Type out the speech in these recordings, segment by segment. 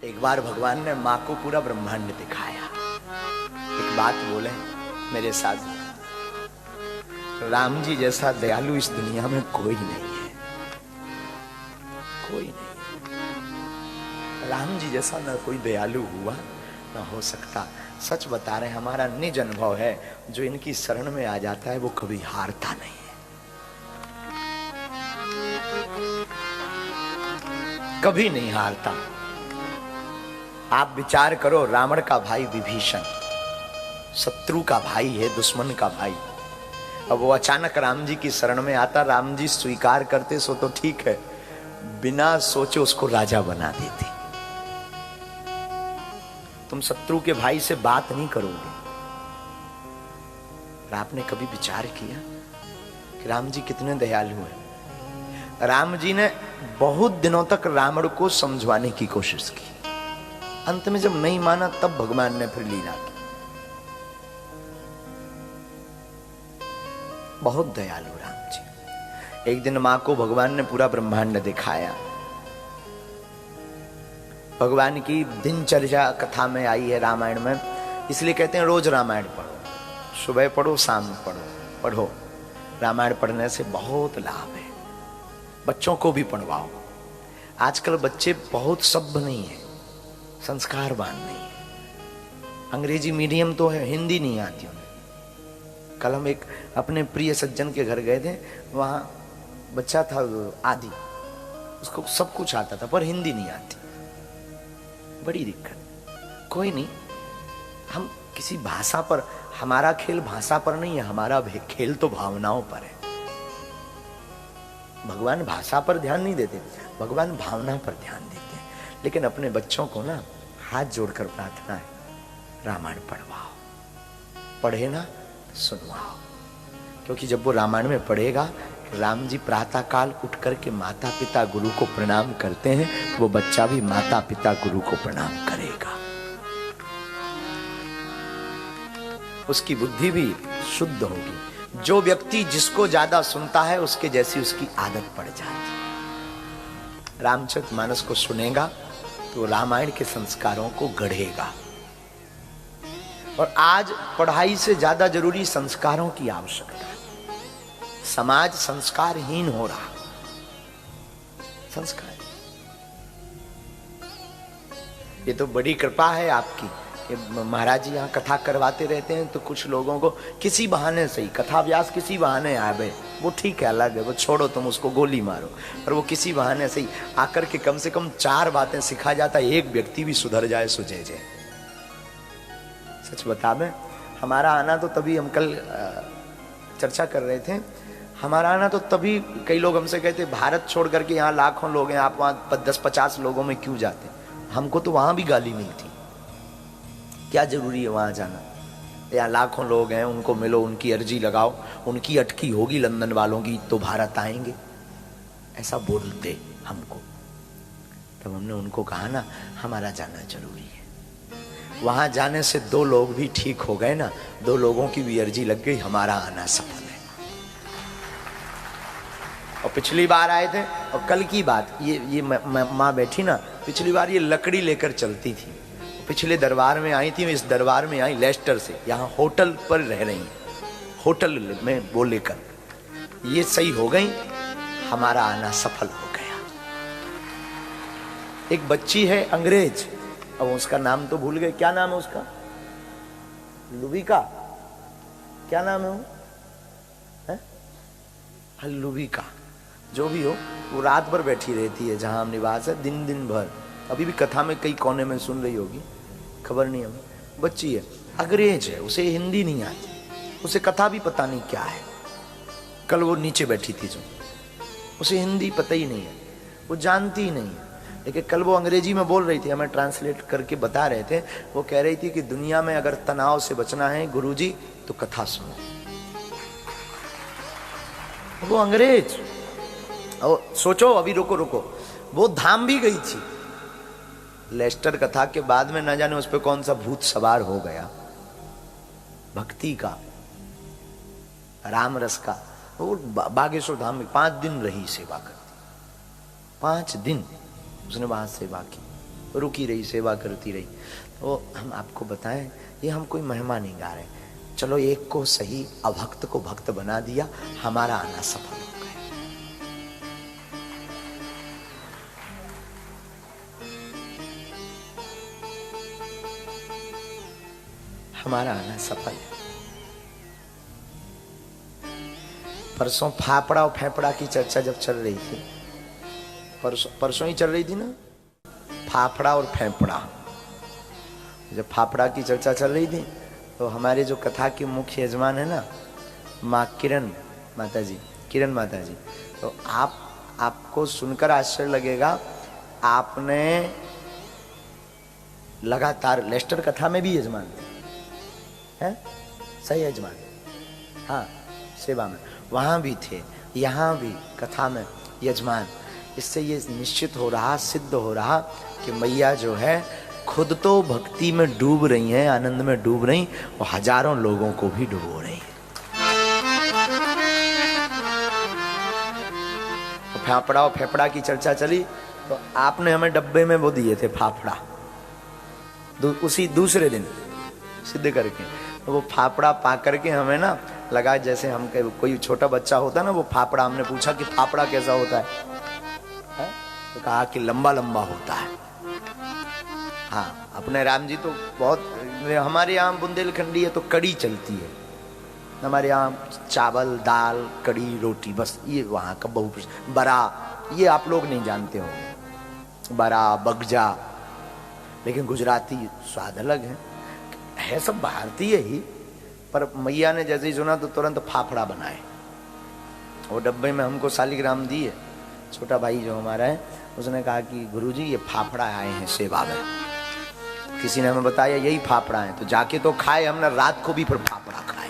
एक बार भगवान ने माँ को पूरा ब्रह्मांड दिखाया। एक बात बोले मेरे साथ, राम जी जैसा दयालु इस दुनिया में कोई नहीं है, कोई नहीं। राम जी जैसा ना कोई दयालु हुआ ना हो सकता। सच बता रहे हैं, हमारा निज अनुभव है, जो इनकी शरण में आ जाता है वो कभी हारता नहीं है। कभी नहीं हारता। आप विचार करो, रावण का भाई विभीषण शत्रु का भाई है, दुश्मन का भाई। अब वो अचानक राम जी की शरण में आता, राम जी स्वीकार करते सो तो ठीक है, बिना सोचे उसको राजा बना देते। तुम शत्रु के भाई से बात नहीं करोगे। और आपने कभी विचार किया कि राम जी कितने दयालु हैं। राम जी ने बहुत दिनों तक रावण को समझवाने की कोशिश की। अंत में जब नहीं माना तब भगवान ने फिर लीला की। बहुत दयालु राम जी। एक दिन मां को भगवान ने पूरा ब्रह्मांड दिखाया। भगवान की दिनचर्या कथा में आई है रामायण में, इसलिए कहते हैं रोज रामायण पढ़ो, सुबह पढ़ो, शाम पढ़ो। रामायण पढ़ने से बहुत लाभ है। बच्चों को भी पढ़वाओ। आजकल बच्चे बहुत सभ्य नहीं है, संस्कारवान नहीं है। अंग्रेजी मीडियम तो है, हिंदी नहीं आती उन्हें। कल हम एक अपने प्रिय सज्जन के घर गए थे, वहां बच्चा था आदि, उसको सब कुछ आता था पर हिंदी नहीं आती। बड़ी दिक्कत। कोई नहीं, हम किसी भाषा पर, हमारा खेल भाषा पर नहीं है, हमारा खेल तो भावनाओं पर है। भगवान भाषा पर ध्यान नहीं देते, भगवान भावना पर ध्यान देते हैं। लेकिन अपने बच्चों को ना हाथ जोड़कर प्रार्थना है, रामायण पढ़वाओ, पढ़े ना सुनवाओ। क्योंकि जब वो रामायण में पढ़ेगा, राम जी प्रातः काल उठ करके माता पिता गुरु को प्रणाम करते हैं, तो वो बच्चा भी माता पिता गुरु को प्रणाम करेगा। उसकी बुद्धि भी शुद्ध होगी। जो व्यक्ति जिसको ज्यादा सुनता है, उसके जैसी उसकी आदत पड़ जाती। रामचरितमानस को सुनेगा तो रामायण के संस्कारों को गढ़ेगा। और आज पढ़ाई से ज्यादा जरूरी संस्कारों की आवश्यकता है। समाज संस्कारहीन हो रहा। संस्कार, ये तो बड़ी कृपा है आपकी कि महाराज जी यहाँ कथा करवाते रहते हैं, तो कुछ लोगों को किसी बहाने से ही कथा व्यास किसी बहाने आवे, वो ठीक है, अलग है, वो छोड़ो, तुम उसको गोली मारो। पर वो किसी बहाने से ही आकर के कम से कम 4 बातें सिखा जाता है, एक व्यक्ति भी सुधर जाए, सुझे जाए। सच बता दें, हमारा आना तो तभी, हम कल चर्चा कर रहे थे, हमारा आना तो तभी, कई लोग हमसे कहते भारत छोड़ करके यहाँ लाखों लोग हैं, आप वहाँ 10-50 लोगों में क्यों जाते। हमको तो वहाँ भी गाली मिलती, क्या जरूरी है वहाँ जाना। यहाँ लाखों लोग हैं, उनको मिलो, उनकी अर्जी लगाओ, उनकी अटकी होगी लंदन वालों की तो भारत आएंगे, ऐसा बोलते हमको। तब हमने उनको कहा ना, हमारा जाना जरूरी है। वहां जाने से 2 लोग भी ठीक हो गए ना, 2 लोगों की भी अर्जी लग गई, हमारा आना सफल है। और पिछली बार आए थे, और कल की बात, ये माँ बैठी ना, पिछली बार ये लकड़ी लेकर चलती थी। पिछले दरबार में आई थी, इस दरबार में आई लेस्टर से, यहाँ होटल पर रह रही, होटल में वो लेकर ये सही हो गई, हमारा आना सफल हो गया। एक बच्ची है अंग्रेज, अब उसका नाम तो भूल गए, क्या नाम है उसका, लुबिका, क्या नाम है वो, लुबिका, जो भी हो, वो रात भर बैठी रहती है जहां हम निवास है, दिन भर। अभी भी कथा में कई कोने में सुन रही होगी, खबर नहीं हमें। बच्ची है, अंग्रेज है, उसे हिंदी नहीं आती, उसे कथा भी पता नहीं क्या है। कल वो नीचे बैठी थी, जो उसे हिंदी पता ही नहीं है, वो जानती ही नहीं है। लेकिन कल वो अंग्रेजी में बोल रही थी, हमें ट्रांसलेट करके बता रहे थे। वो कह रही थी कि दुनिया में अगर तनाव से बचना है गुरुजी, तो कथा सुनो। वो अंग्रेज, और सोचो, अभी रुको, वो धाम भी गई थी। लेस्टर कथा के बाद में न जाने उस पर कौन सा भूत सवार हो गया, भक्ति का, राम रस का। वो बागेश्वर धाम में 5 दिन रही, सेवा करती, 5 दिन उसने वहां सेवा की। रुकी रही, सेवा करती रही। तो हम आपको बताएं, ये हम कोई महिमा नहीं गा रहे, चलो एक को सही अभक्त को भक्त बना दिया, हमारा आना सफल हो गया। हमारा आना सफल है। परसों फाफड़ा और फेफड़ा की चर्चा जब चल रही थी, परसों ही चल रही थी ना, फाफड़ा और फेफड़ा। जब फाफड़ा की चर्चा चल रही थी तो हमारे जो कथा की मुख्य यजमान है ना, माँ किरण माता जी, किरण माता जी, तो आपको सुनकर आश्चर्य लगेगा, आपने लगातार लेस्टर कथा में भी यजमान थे, हैं? सही यजमान, हाँ सेवा में वहां भी थे, यहाँ भी कथा में यजमान। इससे ये निश्चित हो रहा, सिद्ध हो रहा कि मैया जो है खुद तो भक्ति में डूब रही हैं, आनंद में डूब रही, और हजारों लोगों को भी डुबो रही है। फाफड़ा और फेफड़ा की चर्चा चली तो आपने हमें डब्बे में वो दिए थे फाफड़ा, उसी दूसरे दिन सिद्ध करके। तो वो फाफड़ा पा करके हमें ना लगा जैसे हम कोई छोटा बच्चा होता है ना, वो फाफड़ा, हमने पूछा कि फाफड़ा कैसा होता है? तो कहा कि लंबा लंबा होता है। हाँ, अपने राम जी तो बहुत, हमारे यहाँ बुंदेलखंडी है तो कड़ी चलती है, हमारे यहाँ चावल दाल कड़ी रोटी, बस ये वहाँ का बहुत। बरा ये आप लोग नहीं जानते होंगे, बरा बगजा, लेकिन गुजराती स्वाद अलग है सब भारतीय ही। पर मैया ने जैसे ही सुना तो तुरंत फाफड़ा बनाए, वो डब्बे में हमको शालिग्राम दिए। छोटा भाई जो हमारा है उसने कहा कि गुरुजी ये फाफड़ा आए हैं सेवा में, किसी ने हमें बताया यही फाफड़ा है, तो जाके तो खाए हमने, रात को भी फिर फाफड़ा खाए।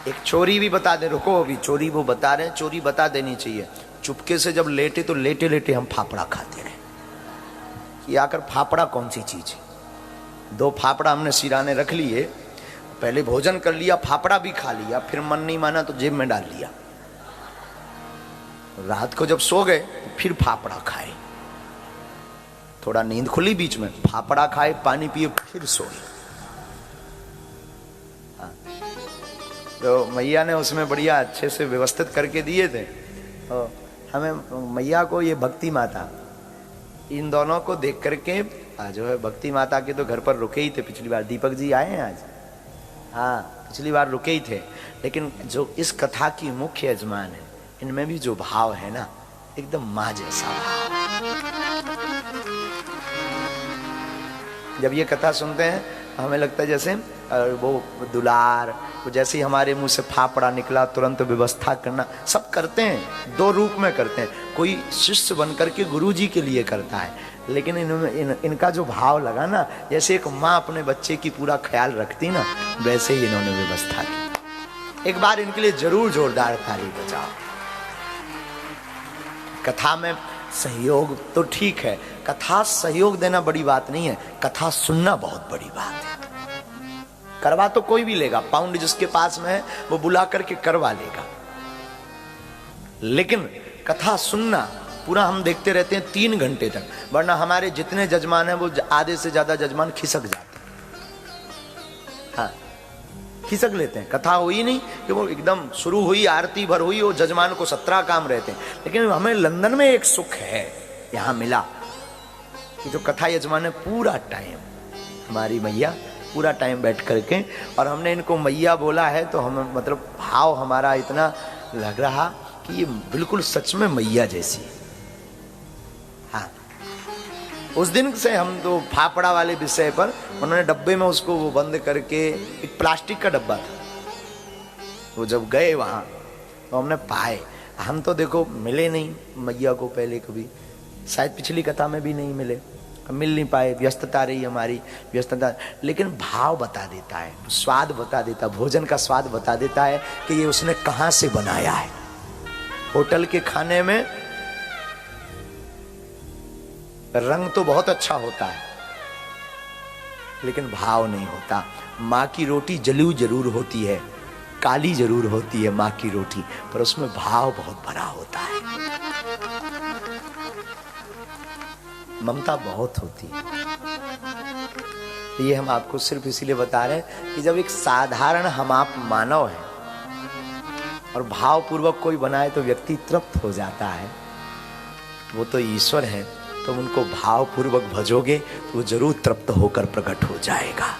एक चोरी भी बता दे, रुको अभी चोरी वो बता रहे, चोरी बता देनी चाहिए। चुपके से जब लेटे तो लेटे लेटे हम फाफड़ा खाते रहे कि आकर फाफड़ा कौन सी चीज है। 2 फाफड़ा हमने सिराने रख लिए, पहले भोजन कर लिया, फाफड़ा भी खा लिया, फिर मन नहीं माना तो जेब में डाल लिया। रात को जब सो गए तो फिर फाफड़ा खाए, थोड़ा नींद खुली बीच में, फाफड़ा खाए, पानी पिए, फिर सोए। तो मैया ने उसमें बढ़िया अच्छे से व्यवस्थित करके दिए थे। तो हमें मैया को ये भक्ति माता, इन दोनों को देख करके जो है भक्ति माता के तो घर पर रुके ही थे। पिछली बार दीपक जी आए हैं आज, हाँ पिछली बार रुके ही थे, लेकिन जो इस कथा की मुख्य यजमान है, इनमें भी जो भाव है ना, एकदम माँ जैसा भाव। जब ये कथा सुनते हैं हमें लगता है जैसे वो दुलार, वो जैसे ही हमारे मुंह से फाफड़ा निकला तुरंत व्यवस्था करना, सब करते हैं, 2 रूप में करते हैं। कोई शिष्य बन करके गुरु जी के लिए करता है, लेकिन इनका जो भाव लगा ना, जैसे एक माँ अपने बच्चे की पूरा ख्याल रखती ना, वैसे ही इन्होंने व्यवस्था की। एक बार इनके लिए जरूर जोरदार ताली बजाओ। कथा में सहयोग तो ठीक है, कथा सहयोग देना बड़ी बात नहीं है, कथा सुनना बहुत बड़ी बात है। करवा तो कोई भी लेगा, पाउंड जिसके पास में है वो बुला करके करवा लेगा, लेकिन कथा सुनना पूरा हम देखते रहते हैं 3 घंटे तक, वरना हमारे जितने जजमान हैं वो आधे से ज्यादा जजमान खिसक जाते हैं। हाँ, खिसक लेते हैं, कथा हुई नहीं कि वो एकदम शुरू हुई, आरती भर हुई, वो जजमान को 17 काम रहते हैं। लेकिन हमें लंदन में एक सुख है यहाँ मिला कि जो कथा यजमान है पूरा टाइम, हमारी मैया पूरा टाइम बैठ करके, और हमने इनको मैया बोला है तो हमें मतलब भाव हमारा इतना लग रहा कि ये बिल्कुल सच में मैया जैसी। हाँ, उस दिन से हम तो फाफड़ा वाले विषय पर उन्होंने डब्बे में उसको वो बंद करके, एक प्लास्टिक का डब्बा था, वो जब गए वहां तो हमने पाए। हम तो देखो मिले नहीं मैया को पहले कभी, शायद पिछली कथा में भी नहीं मिले, मिल नहीं पाए, व्यस्तता रही हमारी, व्यस्तता, लेकिन भाव बता देता है, स्वाद बता देता, भोजन का स्वाद बता देता है कि ये उसने कहां से बनाया है। होटल के खाने में रंग तो बहुत अच्छा होता है लेकिन भाव नहीं होता। माँ की रोटी जलू जरूर होती है, काली जरूर होती है माँ की रोटी, पर उसमें भाव बहुत भरा होता है। ममता बहुत होती है। ये हम आपको सिर्फ इसीलिए बता रहे हैं कि जब एक साधारण हम आप मानव हैं और भावपूर्वक कोई बनाए तो व्यक्ति तृप्त हो जाता है। वो तो ईश्वर है, तुम उनको भावपूर्वक भजोगे तो वो जरूर तृप्त होकर प्रकट हो जाएगा।